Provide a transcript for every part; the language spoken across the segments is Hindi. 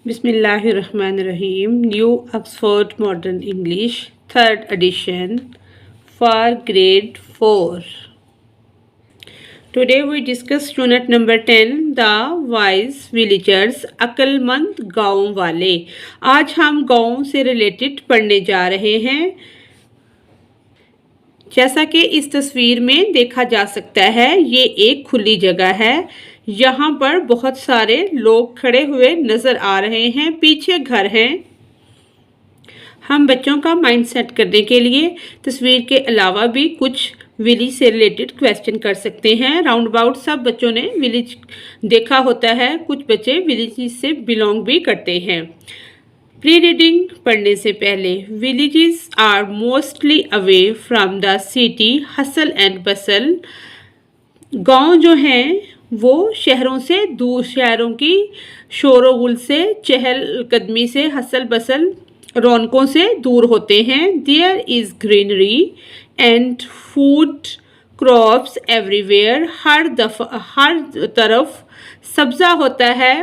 Bismillahirrahmanirrahim. New Oxford Modern English, 3rd edition for grade 4. Today we discuss unit number 10, The Wise Villagers, अक्लमंद गाँव वाले. आज हम गाँव से रिलेटेड पढ़ने जा रहे हैं. जैसा कि इस तस्वीर में देखा जा सकता है, ये एक खुली जगह है. यहाँ पर बहुत सारे लोग खड़े हुए नज़र आ रहे हैं. पीछे घर हैं. हम बच्चों का माइंड सेट करने के लिए तस्वीर के अलावा भी कुछ विलेज से रिलेटेड क्वेश्चन कर सकते हैं. राउंड अबाउट सब बच्चों ने विलेज देखा होता है. कुछ बच्चे विलेज से बिलोंग भी करते हैं. प्री रीडिंग पढ़ने से पहले, villages are mostly away from the city hustle and bustle. गांव जो हैं वो शहरों से दूर, शहरों की शोरो गुल से, चहलकदमी से, हसल बसल रौनकों से दूर होते हैं. There is greenery and food crops everywhere. हर तरफ सब्ज़ा होता है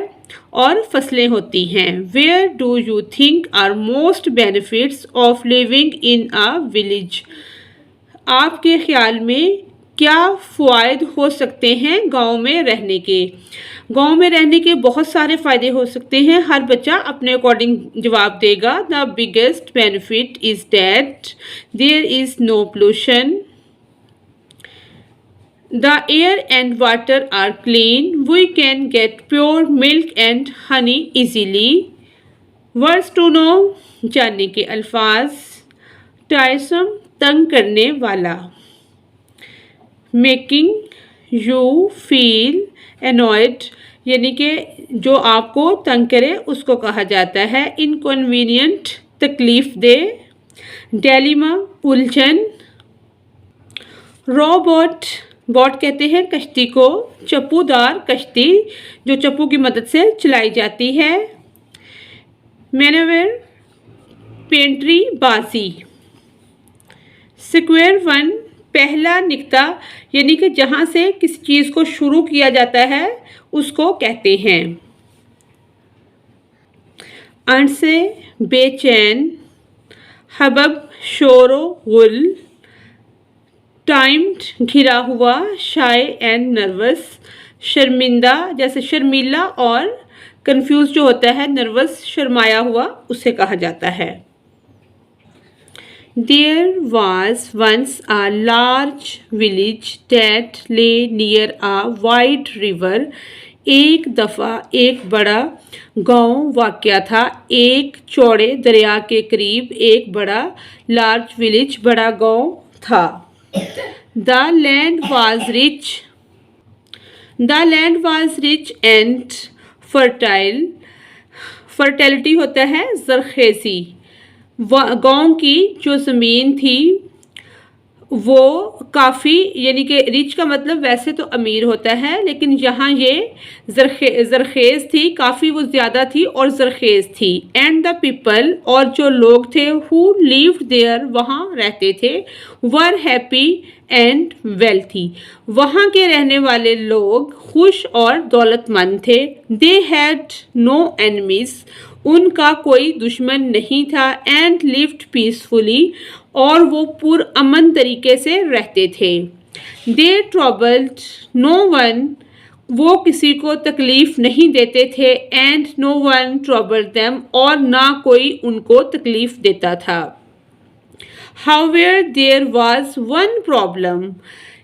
और फसलें होती हैं. Where do you think are most benefits of living in a village. आपके ख्याल में क्या फ़ायद हो सकते हैं गांव में रहने के. गांव में रहने के बहुत सारे फ़ायदे हो सकते हैं. हर बच्चा अपने अकॉर्डिंग जवाब देगा. The biggest benefit is that there is no pollution. The air and water are clean. We can get pure milk and honey easily. Words to know, जानने के अल्फाज. Tiresome, तंग करने वाला. Making you feel annoyed, यानी कि जो आपको तंग करे उसको कहा जाता है. Inconvenient, तकलीफ दे. Dilemma, उलझन. Robot, बोट कहते हैं कश्ती को. चप्पूदार कश्ती जो चप्पू की मदद से चलाई जाती है. मैनोवर, पेंट्री बाजी. स्क्वायर वन, पहला निकता, यानी कि जहाँ से किसी चीज़ को शुरू किया जाता है उसको कहते हैं. अनसे, बेचैन. हबब, शोरो गुल. टाइम्ड, घिरा हुआ. शाय एंड नर्वस, शर्मिंदा, जैसे शर्मीला और कंफ्यूज जो होता है, नर्वस, शर्माया हुआ, उसे कहा जाता है. There was once a large village that lay near a wide river. एक दफ़ा एक बड़ा गांव वाक़या था एक चौड़े दरिया के करीब. एक बड़ा लार्ज विलेज, बड़ा गांव था. The land was rich. The land was rich and fertile. Fertility होता है ज़रख़ेज़ी. गांव की जो ज़मीन थी वो काफ़ी, यानी कि रिच का मतलब वैसे तो अमीर होता है, लेकिन यहाँ ये ज़रख़ेज़ थी, काफ़ी वो ज़्यादा थी और ज़रख़ेज़ थी. एंड द पीपल, और जो लोग थे, हु लिव्ड देयर, वहाँ रहते थे, वर हैप्पी एंड वेल्थी, वहाँ के रहने वाले लोग खुश और दौलतमंद थे. दे हैड नो एनिमीज़, उनका कोई दुश्मन नहीं था. एंड लिव्ड पीसफुली, और वो पुरअमन तरीके से रहते थे. दे ट्रबल्ड नो वन, वो किसी को तकलीफ़ नहीं देते थे. And no one troubled them, और ना कोई उनको तकलीफ़ देता था. However there was one problem,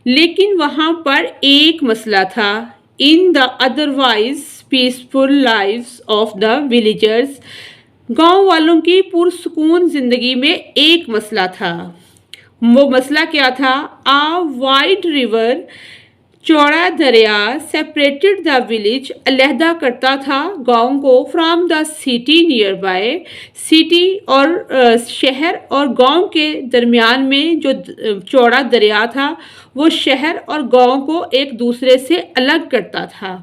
लेकिन वहाँ पर एक मसला था. In the otherwise peaceful lives of the villagers, गांव वालों की पुरसुकून ज़िंदगी में एक मसला था. वो मसला क्या था? आ वाइड रिवर, चौड़ा दरिया, सेपरेटेड द विलेज, अलहदा करता था गांव को, from the city near by, city और शहर और गांव के दरमियान में जो चौड़ा दरिया था वो शहर और गांव को एक दूसरे से अलग करता था.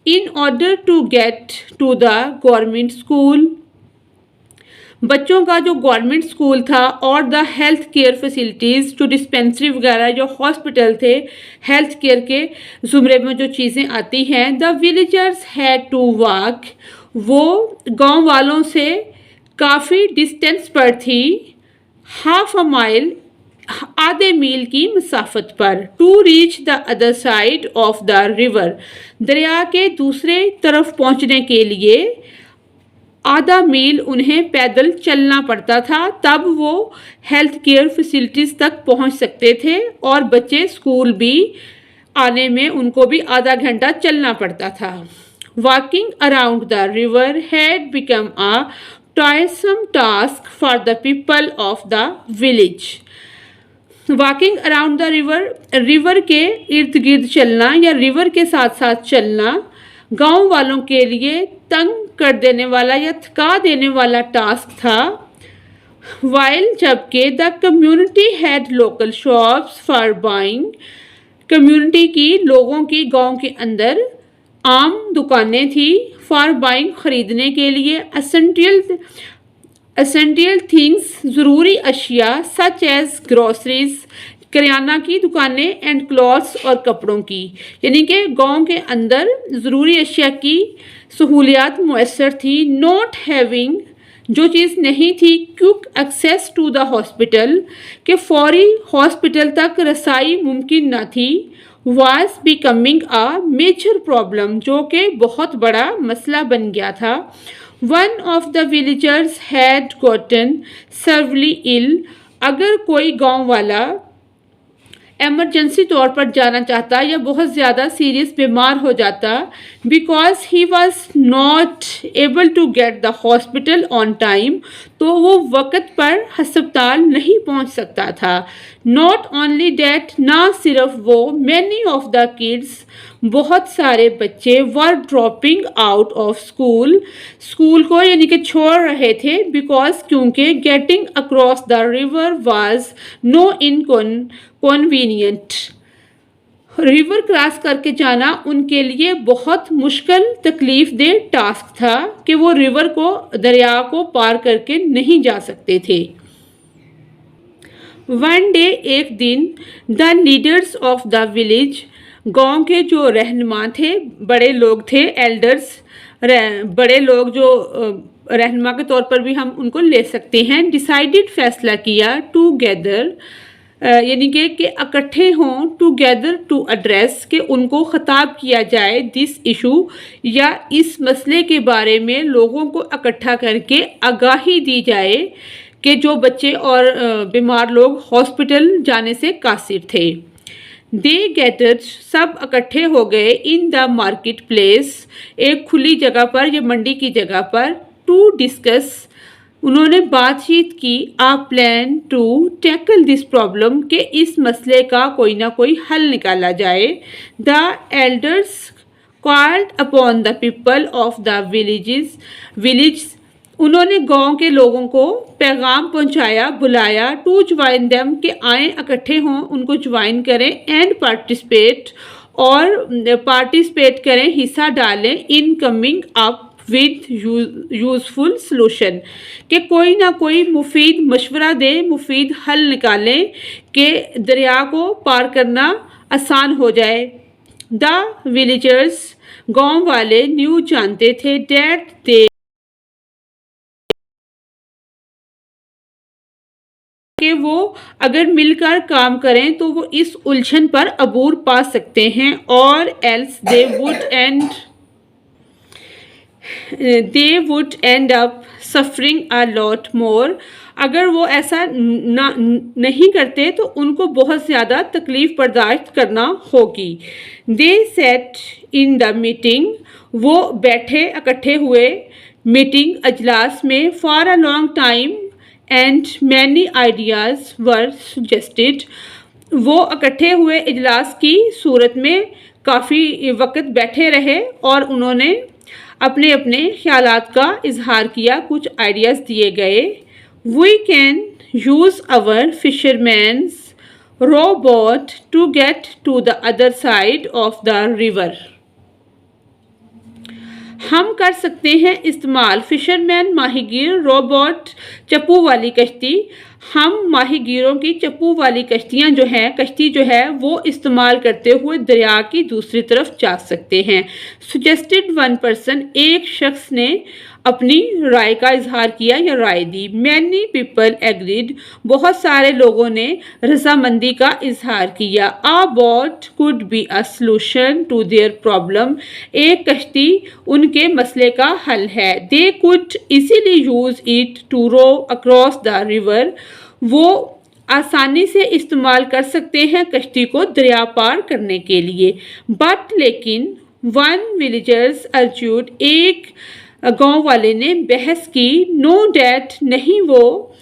In order to get to the government school, बच्चों का जो गवर्नमेंट स्कूल था और द हेल्थ केयर फैसिलिटीज़, जो डिस्पेंसरी वगैरह, जो हॉस्पिटल थे, हेल्थ केयर के ज़ुमरे में जो चीज़ें आती हैं, the villagers had to walk, वो गांव वालों से काफ़ी डिस्टेंस पर थी, हाफ अ माइल, आधे मील की मसाफत पर। To reach the other side of the river, दरिया के दूसरे तरफ पहुंचने के लिए आधा मील उन्हें पैदल चलना पड़ता था। तब वो हेल्थ केयर फैसिलिटीज़ तक पहुंच सकते थे और बच्चे स्कूल भी आने में उनको भी आधा घंटा चलना पड़ता था। Walking around the river had become a टायरसम task for the people of the village. Walking around the river, river के इर्द गिर्द चलना या रिवर के साथ साथ चलना गांव वालों के लिए तंग कर देने वाला या थका देने वाला टास्क था। वाइल जबकि the community had local shops for buying, community की लोगों की गांव के अंदर आम दुकानें थी फॉर बाइंग, खरीदने के लिए, एसेंशियल थिंग्स, ज़रूरी अशिया, सच एज ग्रोसरीज, करियाना की दुकानें, एंड क्लॉथ्स और कपड़ों की। यानी कि गांव के अंदर ज़रूरी अशिया की सहूलियात मुयसर थी। नॉट हैविंग, जो चीज़ नहीं थी, quick access to the hospital, के फौरी हॉस्पिटल तक रसाई मुमकिन न थी। Was becoming a major problem, जो कि बहुत बड़ा मसला बन गया था। One of the villagers had gotten severely ill, अगर कोई गांव वाला एमरजेंसी तौर पर जाना चाहता या बहुत ज़्यादा सीरियस बीमार हो जाता, because he was not able to get the hospital on time, तो वो वक़्त पर हस्पताल नहीं पहुंच सकता था। नॉट ओनली डैट, ना सिर्फ वो, मैनी ऑफ द किड्स, बहुत सारे बच्चे, were dropping out of school, school को यानी कि छोड़ रहे थे, बिकॉज क्योंकि getting across the river was no inconvenient, river cross करके जाना उनके लिए बहुत मुश्किल तकलीफ दे टास्क था कि वो रिवर को, दरिया को पार करके नहीं जा सकते थे। वन डे, एक दिन, the leaders of the village, गांव के जो रहनुमा थे, बड़े लोग थे, एल्डर्स, बड़े लोग जो रहनुमा के तौर पर भी हम उनको ले सकते हैं, डिसाइडेड, फैसला किया, टू गैदर, यानी कि इकट्ठे हों, टू गैदर टू एड्रेस, कि उनको ख़िताब किया जाए, दिस इशू, या इस मसले के बारे में लोगों को इकट्ठा करके आगाही दी जाए कि जो बच्चे और बीमार लोग हॉस्पिटल जाने से कासिर थे। दे गैदर्ड, सब इकट्ठे हो गए, इन द मार्केट प्लेस, एक खुली जगह पर या मंडी की जगह पर, टू डिस्कस, उन्होंने बातचीत की, a plan to tackle this problem, के इस मसले का कोई ना कोई हल निकाला जाए। The elders called upon the people of the village, उन्होंने गांव के लोगों को पैगाम पहुंचाया, बुलाया, टू ज्वाइन देम, के आए, इकट्ठे हों, उनको ज्वाइन करें, एंड पार्टिसिपेट, और पार्टिसिपेट करें, हिस्सा डालें, in coming up with useful solution, कि कोई ना कोई मुफीद मशवरा दे, मुफीद हल निकालें कि दरिया को पार करना आसान हो जाए। द विलेजर्स, गांव वाले, न्यू, जानते थे, डैट दे, कि वो अगर मिलकर काम करें तो वो इस उलझन पर अबूर पा सकते हैं, और else they would and up suffering a lot more, अगर वो ऐसा नहीं करते तो उनको बहुत ज़्यादा तकलीफ़ बर्दाश्त करना होगी। दे सेट इन द मीटिंग, वो बैठे, इकट्ठे हुए मीटिंग, अजलास में, for a long time, and many ideas were suggested, वो इकट्ठे हुए इजलास की सूरत में काफ़ी वक्त बैठे रहे और उन्होंने अपने अपने ख्यालात का इजहार किया, कुछ आइडियाज़ दिए गए। We can use our fishermen's row boat to get to the other side of the river, हम कर सकते हैं इस्तेमाल फिशरमैन माहीगीर रोबोट चप्पू वाली कश्ती। हम माहीगीरों की चप्पू वाली कश्तियाँ जो हैं कश्ती जो है वो इस्तेमाल करते हुए दरिया की दूसरी तरफ जा सकते हैं। सुजेस्टेड वन पर्सन, एक शख्स ने अपनी राय का इजहार किया या राय दी। मैनी पीपल एग्रीड, बहुत सारे लोगों ने रजामंदी का इजहार किया। A boat could be a solution to their problem, एक कश्ती उनके मसले का हल है। They could easily use it to row across the river, वो आसानी से इस्तेमाल कर सकते हैं कश्ती को दरिया पार करने के लिए। बट लेकिन वन विलेजर्स अर्ज्यूड, एक गांव वाले ने बहस की। नो डैट, नहीं वो।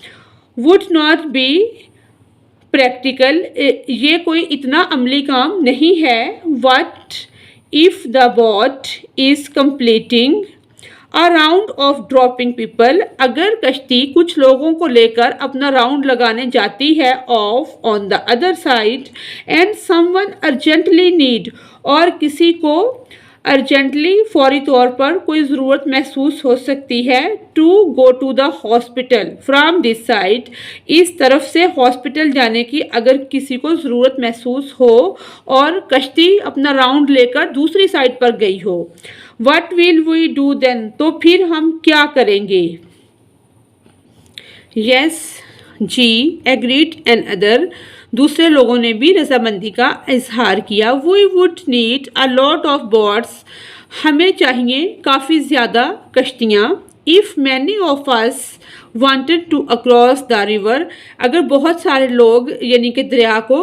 वुड नॉट बी प्रैक्टिकल, ये कोई इतना अमली काम नहीं है। What if the boat is completing a round of dropping people, अगर कश्ती कुछ लोगों को लेकर अपना राउंड लगाने जाती है of on the other side, and someone urgently need, और किसी को अर्जेंटली फौरी तौर पर कोई ज़रूरत महसूस हो सकती है, to go to the hospital from this side, इस तरफ से हॉस्पिटल जाने की अगर किसी को ज़रूरत महसूस हो और कश्ती अपना राउंड लेकर दूसरी साइड पर गई हो। What will we do then, तो फिर हम क्या करेंगे। यस, जी, एग्रीड एंड अदर, दूसरे लोगों ने भी रजामंदी का इजहार किया। We would need a lot of boats, हमें चाहिए काफ़ी ज़्यादा कश्तियाँ। If many of us wanted to across the river, अगर बहुत सारे लोग यानी कि दरिया को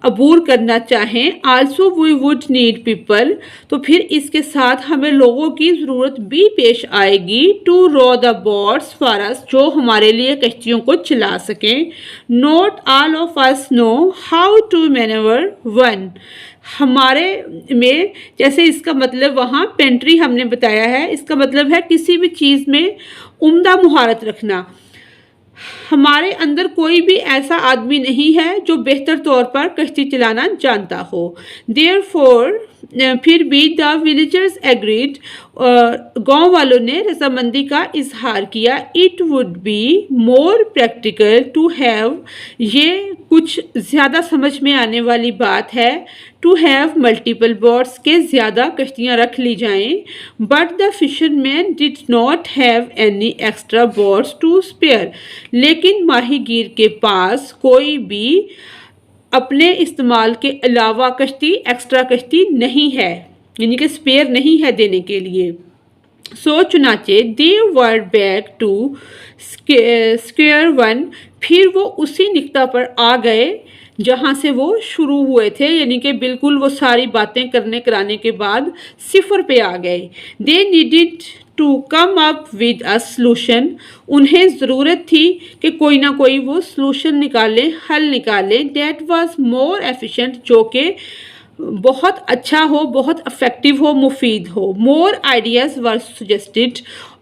अबूर करना चाहें। Also we would need people, तो फिर इसके साथ हमें लोगों की ज़रूरत भी पेश आएगी। To row the boats for us, जो हमारे लिए कश्तियों को चला सकें। Not all of us know how to manoeuvre one, हमारे में, जैसे इसका मतलब वहाँ पेंट्री हमने बताया है, इसका मतलब है किसी भी चीज़ में उम्दा मुहारत रखना। हमारे अंदर कोई भी ऐसा आदमी नहीं है जो बेहतर तौर पर कश्ती चलाना जानता हो। देयरफॉर, फिर भी द विलेजर्स एग्रीड, गांव वालों ने रजामंदी का इजहार किया। It would be more practical to have, ये कुछ ज़्यादा समझ में आने वाली बात है, टू हैव मल्टीपल बोट्स, के ज़्यादा कश्तियाँ रख ली जाएं। But the fisherman did not have any extra boats to spare, लेकिन माहीगीर के पास कोई भी अपने इस्तेमाल के अलावा कश्ती, एक्स्ट्रा कश्ती नहीं है, यानी कि स्पेयर नहीं है देने के लिए। सो चुनाचे they were back to square one, फिर वो उसी निक्ता पर आ गए जहाँ से वो शुरू हुए थे, यानी कि बिल्कुल वो सारी बातें करने कराने के बाद सिफर पे आ गए। They needed to come up with a solution, उन्हें ज़रूरत थी कि कोई ना कोई वो सॉल्यूशन निकालें, हल निकालें। दैट वाज मोर एफिशिएंट, जो कि बहुत अच्छा हो, बहुत इफेक्टिव हो, मुफीद हो। मोर आइडियाज़ वर सजेस्टेड,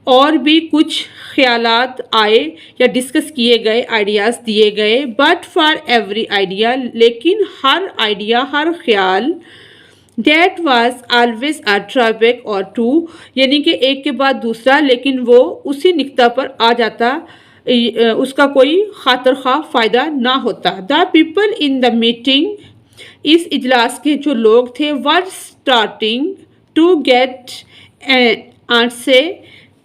और भी कुछ ख्यालात आए या डिस्कस किए गए, आइडियाज़ दिए गए। बट फॉर एवरी आइडिया, लेकिन हर आइडिया, हर ख्याल, that was always a drawback और टू, यानी कि एक के बाद दूसरा, लेकिन वो उसी निक्ता पर आ जाता, उसका कोई खातर खा फ़ायदा ना होता। The people in the meeting, इस इजलास के जो लोग थे, were starting to get answer,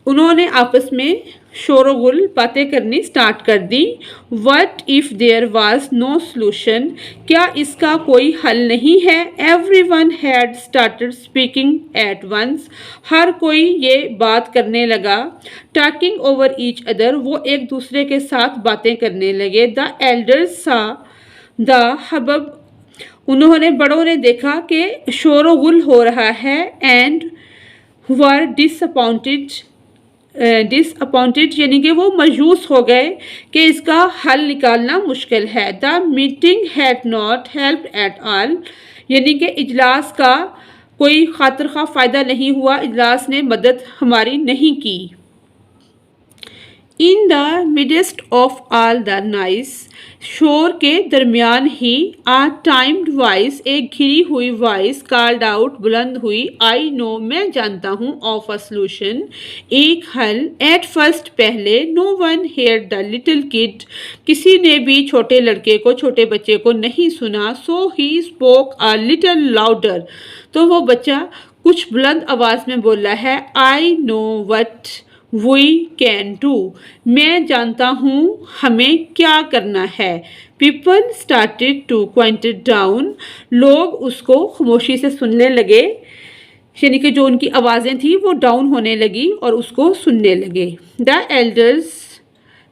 उन्होंने आपस में शोरगुल बातें करनी स्टार्ट कर दी। What if there was no solution, क्या इसका कोई हल नहीं है। Everyone had started speaking at once, हर कोई ये बात करने लगा। टॉकिंग ओवर ईच अदर, वो एक दूसरे के साथ बातें करने लगे। द एल्डर्स सा द हबब, उन्होंने बड़ों ने देखा कि शोरगुल हो रहा है। एंड वर डिसअपॉइंटेड, यानी कि वो मायूस हो गए कि इसका हल निकालना मुश्किल है। The meeting had not help at all, यानी कि इजलास का कोई खातिर खा फ़ायदा नहीं हुआ, इजलास ने मदद हमारी नहीं की। In the midst of all the nice, शोर के दरमियान ही आ टाइम्ड वॉइस, एक घिरी हुई वॉइस कॉल्ड आउट, बुलंद हुई, आई नो, मैं जानता हूँ, ऑफ अ सोल्यूशन, एक हल, एट फर्स्ट, पहले, no one hear the little kid, किसी ने भी छोटे लड़के को, छोटे बच्चे को नहीं सुना, so he spoke a little louder, तो वो बच्चा कुछ बुलंद आवाज में बोल रहा है, I know what we can do, मैं जानता हूँ हमें क्या करना है। People started to quieted down, लोग उसको खामोशी से सुनने लगे, यानी कि जो उनकी आवाज़ें थी वो डाउन होने लगी और उसको सुनने लगे। The elders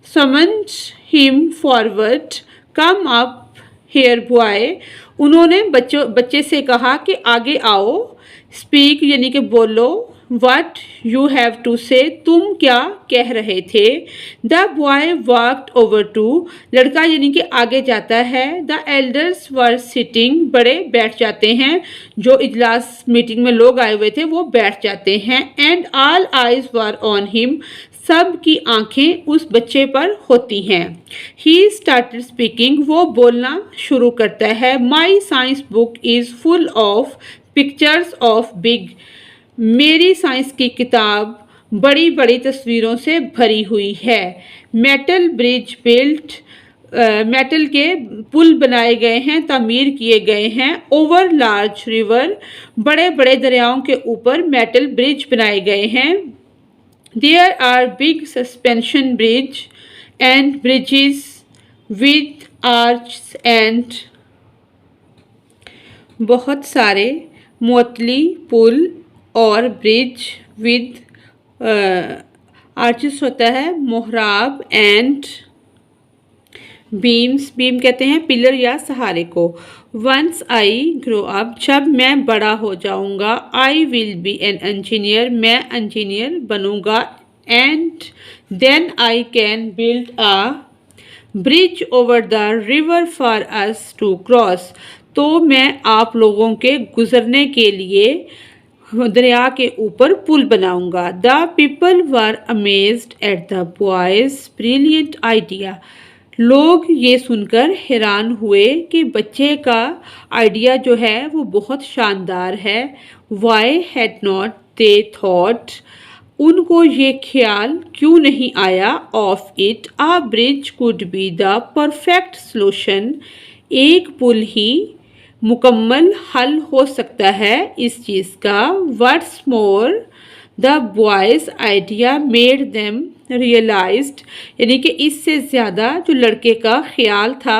summoned him forward, come up here boy, उन्होंने बच्चे से कहा कि आगे आओ, स्पीक यानी कि बोलो, वट यू हैव टू से, तुम क्या कह रहे थे। The boy walked over to, लड़का यानी कि आगे जाता है। द एल्डर्स वर सिटिंग, बड़े बैठ जाते हैं, जो इजलास मीटिंग में लोग आए हुए थे वो बैठ जाते हैं। And all eyes were on him, सब की आंखें उस बच्चे पर होती हैं। ही स्टार्टेड स्पीकिंग, वो बोलना शुरू करता है। माई science book is full of pictures of big, मेरी साइंस की किताब बड़ी बड़ी तस्वीरों से भरी हुई है। मेटल ब्रिज बिल्ट, मेटल के पुल बनाए गए हैं, तामीर किए गए हैं। ओवर लार्ज रिवर, बड़े बड़े दरियाओं के ऊपर मेटल ब्रिज बनाए गए हैं। There are big suspension bridge and bridges with arch and, बहुत सारे मोतली पुल और ब्रिज विद आर्चिस होता है मोहराब, एंड बीम्स, बीम कहते हैं पिलर या सहारे को। वंस आई ग्रो अप, जब मैं बड़ा हो जाऊंगा, I will be an engineer, मैं इंजीनियर बनूंगा। And then I can build a bridge over the river for us to cross, तो मैं आप लोगों के गुजरने के लिए दरिया के ऊपर पुल बनाऊंगा। The people were amazed at the boys brilliant idea, लोग ये सुनकर हैरान हुए कि बच्चे का आइडिया जो है वो बहुत शानदार है। Why had not they thought, उनको ये ख्याल क्यों नहीं आया, of it a bridge could be the perfect solution, एक पुल ही मुकम्मल हल हो सकता है इस चीज़ का। What's more the boy's idea made them realised, यानी कि इससे ज़्यादा जो लड़के का ख्याल था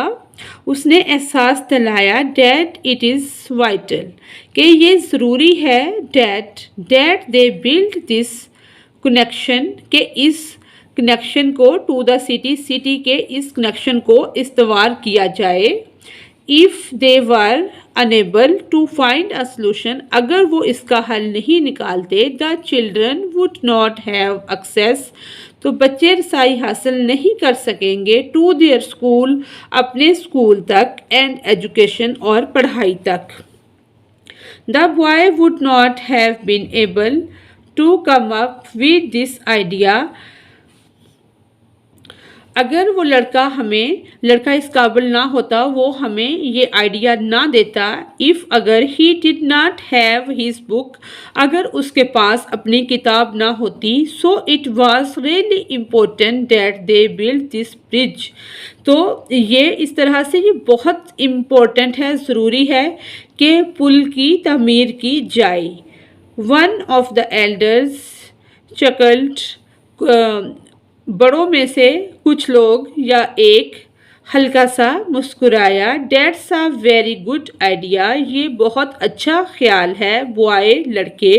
उसने एहसास दिलाया, डैट इट इज़ वाइटल, कि ये ज़रूरी है, that they build this connection, के इस कनेक्शन को टू द सिटी, सिटी के इस कनेक्शन को इस्तेमाल किया जाए। If they were unable to find a solution, अगर वो इसका हल नहीं निकालते, the children would not have access, तो बच्चे रसाई हासिल नहीं कर सकेंगे, टू देयर स्कूल, अपने स्कूल तक, एंड एजुकेशन, और पढ़ाई तक। The boy would not have been able to come up with this idea, अगर वो लड़का इस काबिल ना होता, वो हमें ये आइडिया ना देता। इफ़, अगर, he did not have his book, अगर उसके पास अपनी किताब ना होती, so it was really important that they build this bridge, तो ये इस तरह से ये बहुत इम्पोर्टेंट है, ज़रूरी है कि पुल की तामीर की जाए। वन ऑफ द एल्डर्स चकल्ड, बड़ों में से कुछ लोग या एक हल्का सा मुस्कुराया। That's a very good idea, ये बहुत अच्छा ख्याल है, बॉय, लड़के।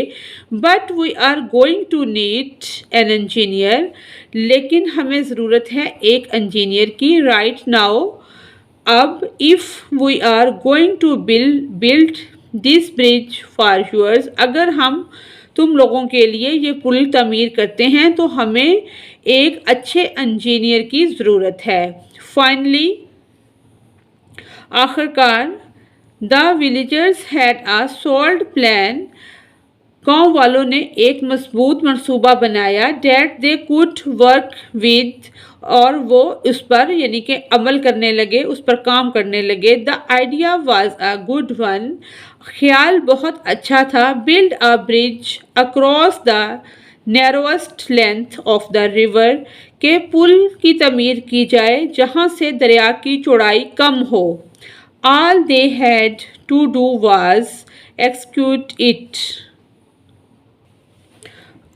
But we are going to need an engineer, लेकिन हमें ज़रूरत है एक इंजीनियर की, राइट नाउ, अब। If we are going to build this bridge for yours, अगर हम तुम लोगों के लिए ये पुल तामीर करते हैं तो हमें एक अच्छे इंजीनियर की ज़रूरत है। फाइनली, आखिरकार, the villagers had a solid plan, गांव वालों ने एक मजबूत मंसूबा बनाया that they could work with, और वो उस पर यानी कि अमल करने लगे, उस पर काम करने लगे। The idea was a good one, ख्याल बहुत अच्छा था। Build a bridge across the narrowest length of the river, के पुल की तमीर की जाए जहाँ से दरिया की चौड़ाई कम हो। All they had to do was execute it.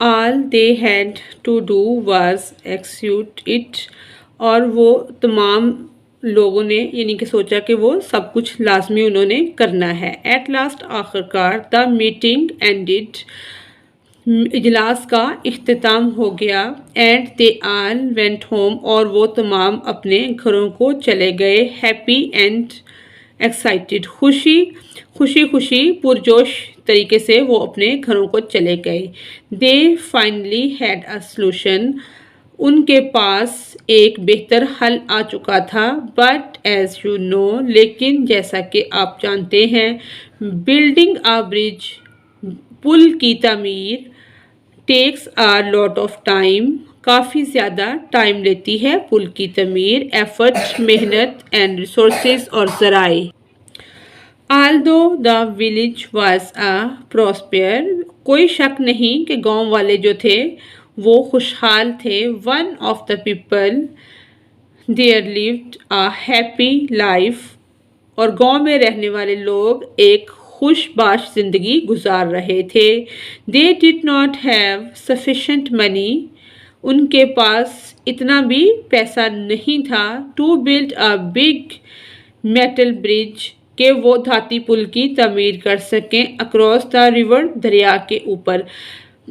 All they had to do was execute it. और वो तमाम लोगों ने यानी कि सोचा कि वो सब कुछ लाजमी उन्होंने करना है। एट लास्ट आखिरकार द मीटिंग एंडेड, इजलास का इख्तिताम हो गया। And they all went home, और वो तमाम अपने घरों को चले गए। हैप्पी एंड एक्साइटेड, खुशी खुशी पुरजोश तरीके से वो अपने घरों को चले गए। They finally had a solution, उनके पास एक बेहतर हल आ चुका था। बट एज यू नो, लेकिन जैसा कि आप जानते हैं, बिल्डिंग अ ब्रिज, पुल की तमीर, takes a lot of time, काफ़ी ज़्यादा टाइम लेती है पुल की तमीर। एफर्ट, मेहनत, एंड रिसोर्सेज और ज़राए। Although the village was a prosper, कोई शक नहीं कि गांव वाले जो थे वो खुशहाल थे। One of the people there lived a happy life, और गांव में रहने वाले लोग एक खुशबाश ज़िंदगी गुजार रहे थे। They did not have sufficient money, उनके पास इतना भी पैसा नहीं था। To build a big metal bridge, कि वो धाती पुल की तमीर कर सकें। अक्रॉस द रिवर, दरिया के ऊपर।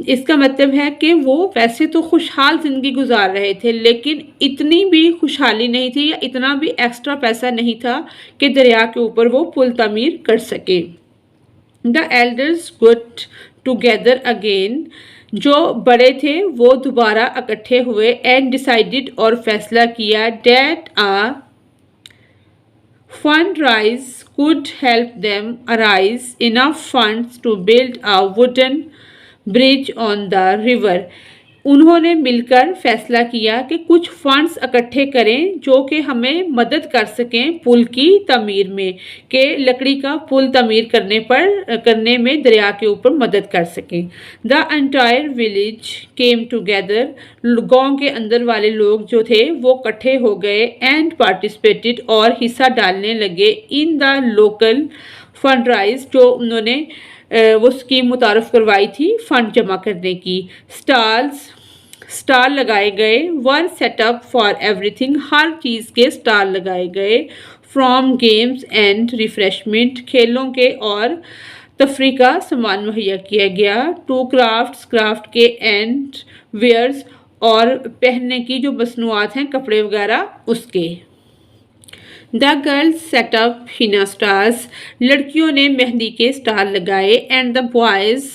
इसका मतलब है कि वो वैसे तो खुशहाल ज़िंदगी गुजार रहे थे, लेकिन इतनी भी खुशहाली नहीं थी या इतना भी एक्स्ट्रा पैसा नहीं था कि दरिया के ऊपर वो पुल तमीर कर सके। द एल्डर्स गुट टुगेदर अगेन, जो बड़े थे वो दोबारा इकट्ठे हुए। एंड डिसाइडेड, और फैसला किया। That a fundraise could help them arise enough funds to build a wooden bridge on the river. उन्होंने मिलकर फैसला किया कि कुछ फंड्स इकट्ठे करें जो कि हमें मदद कर सकें पुल की तमीर में, कि लकड़ी का पुल तमीर करने में दरिया के ऊपर मदद कर सकें। The entire village came together, गांव के अंदर वाले लोग जो थे वो इकट्ठे हो गए। एंड पार्टिसिपेटेड, और हिस्सा डालने लगे। इन द लोकल फंड-राइज, जो उन्होंने वो स्कीम मुतारफ़ करवाई थी फ़ंड जमा करने की। स्टाल लगाए गए। वर सेटअप फॉर एवरीथिंग, हर चीज़ के स्टाल लगाए गए। फ्रॉम गेम्स एंड रिफ्रेशमेंट, खेलों के और तफरी का सामान मुहैया किया गया। टू क्राफ्ट के, एंड वेयर्स, और पहनने की जो मसनूआत हैं कपड़े वगैरह उसके। The girls setup Hina stars, लड़कियों ने मेहंदी के स्टाल लगाए। एंड द बॉयज़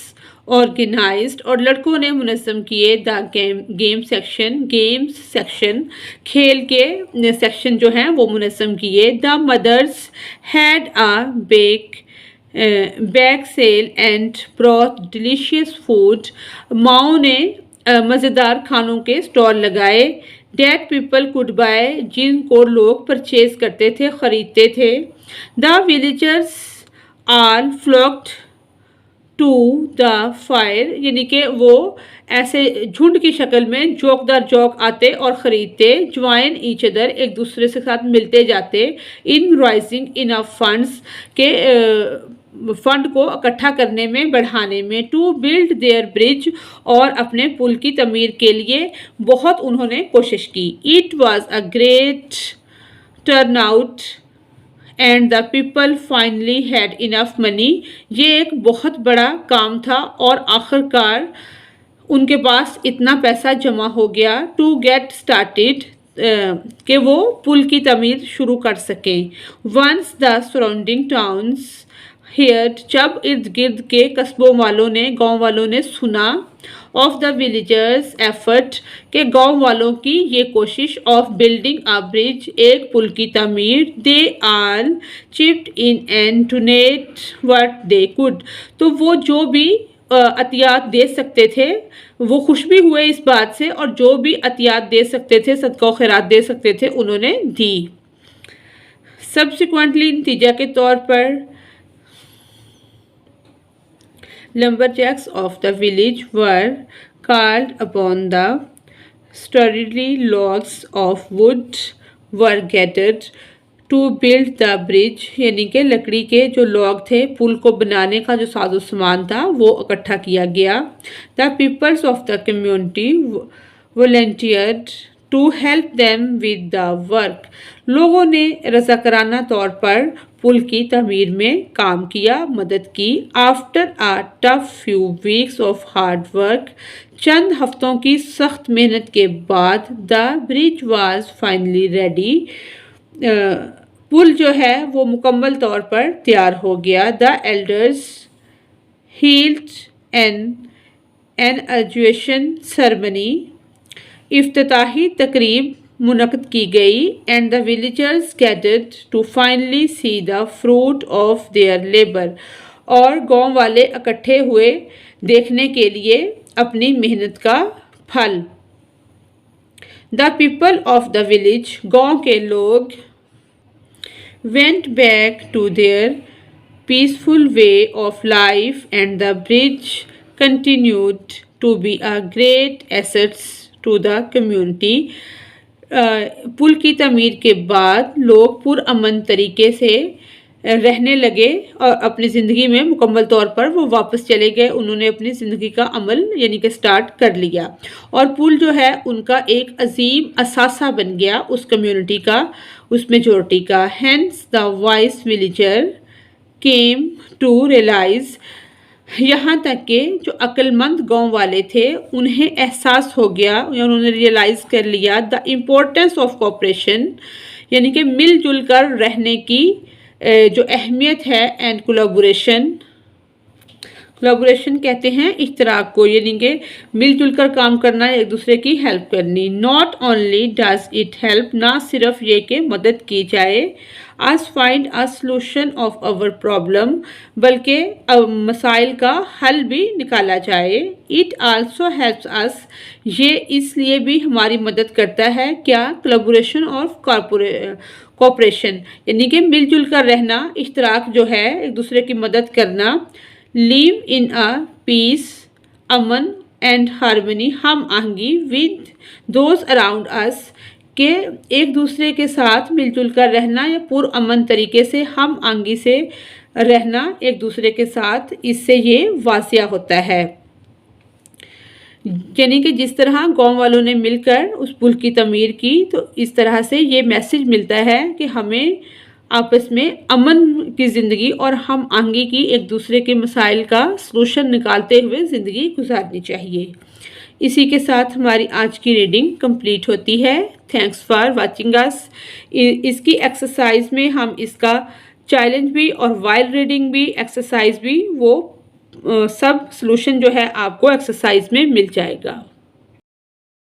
ऑर्गेनाइज्ड, और लड़कों ने मुनज़्ज़म किए। द गेम्स सेक्शन, खेल के सेक्शन जो हैं वो मुनज़्ज़म किए। The mothers had a bake sale and brought delicious food, माओ ने मज़ेदार खानों के स्टॉल लगाए। डेट पीपल कुड बाय, जिनको लोग परचेज करते थे, ख़रीदते थे। The villagers all flocked to the fire, यानी कि वो ऐसे झुंड की शक्ल में जोक दर जोक आते और ख़रीदते। ज्वाइन ईच अदर, एक दूसरे के साथ मिलते जाते। इन राइजिंग इनफ फंड्स, के फंड को इकट्ठा करने में, बढ़ाने में। टू बिल्ड देयर ब्रिज, और अपने पुल की तमीर के लिए बहुत उन्होंने कोशिश की। It was a great turn out and the people finally had enough money, ये एक बहुत बड़ा काम था और आखिरकार उनके पास इतना पैसा जमा हो गया। टू गेट स्टार्टेड, कि वो पुल की तमीर शुरू कर सकें। Once the surrounding towns heard, जब इर्द गिर्द के कस्बों वालों ने, गांव वालों ने सुना। ऑफ द विलेजर्स एफर्ट, के गांव वालों की ये कोशिश। ऑफ बिल्डिंग अ ब्रिज, एक पुल की तमीर। They all chipped in and donate what they could, तो वो जो भी अतियात दे सकते थे वो खुश भी हुए इस बात से, और जो भी अतियात दे सकते थे, सदका व खैरात दे सकते थे, उन्होंने दी। सब्सिक्वेंटली नतीजा के तौर पर lumberjacks of the village were called upon the sturdy logs of wood were gathered to build the bridge, यानी कि लकड़ी के जो लॉग थे, पुल को बनाने का जो साजो सामान था वो इकट्ठा किया गया। The peoples of the community volunteered to help them with the work, लोगों ने रज़ाकराना तौर पर पुल की तमीर में काम किया, मदद की। After a tough few weeks of hard work, चंद हफ्तों की सख्त मेहनत के बाद the bridge was finally ready, पुल जो है वो मुकम्मल तौर पर तैयार हो गया। The elders held an inauguration ceremony, इफ्तिताही तकरीब मुनक़द की गई। And the villagers gathered to finally see the fruit of their labour, और गांव वाले इकट्ठे हुए देखने के लिए अपनी मेहनत का फल। The people of the village, गांव के लोग, went back to their peaceful way of life and the bridge continued to be a great assets to the community. पुल की तमीर के बाद लोग पुरअमन तरीके से रहने लगे और अपनी ज़िंदगी में मुकम्मल तौर पर वो वापस चले गए। उन्होंने अपनी ज़िंदगी का अमल यानी कि स्टार्ट कर लिया, और पुल जो है उनका एक अजीम असासा बन गया उस कम्युनिटी का, उस मेजॉरिटी का। Hence the wise villager came to realise, यहाँ तक कि जो अक्लमंद गांव वाले थे उन्हें एहसास हो गया या उन्होंने रियलाइज़ कर लिया द इम्पोर्टेंस ऑफ कोऑपरेशन, यानी कि मिलजुल कर रहने की जो अहमियत है, एंड कोलैबोरेशन, कोलैबोरेशन कहते हैं इश्तराक को, यानी कि मिलजुल कर काम करना, एक दूसरे की हेल्प करनी। Not only does it help, ना सिर्फ ये कि मदद की जाए, us find a solution of our problem, बल्कि मसाइल का हल भी निकाला जाए। इट आल्सो हेल्प्स अस, ये इसलिए भी हमारी मदद करता है क्या, कोलैबोरेशन और कोऑपरेशन, यानी कि मिलजुल कर रहना, इश्तराक जो है, एक दूसरे की मदद करना। लिव इन अ पीस, अमन एंड हारमनी, हम आहंगी विद दोज अराउंड अस, के एक दूसरे के साथ मिलजुल कर रहना या पुरअमन तरीके से हम आहंगी से रहना एक दूसरे के साथ, इससे ये वासिया होता है। यानी कि जिस तरह गांव वालों ने मिलकर उस पुल की तमीर की, तो इस तरह से ये मैसेज मिलता है कि हमें आपस में अमन की ज़िंदगी और हम आहंगी की, एक दूसरे के मसाइल का सलूशन निकालते हुए ज़िंदगी गुजारनी चाहिए। इसी के साथ हमारी आज की रीडिंग कंप्लीट होती है। Thanks for watching us. इसकी एक्सरसाइज में हम इसका चैलेंज भी और वाइल रीडिंग भी, एक्सरसाइज भी, वो सब सॉल्यूशन जो है आपको एक्सरसाइज में मिल जाएगा।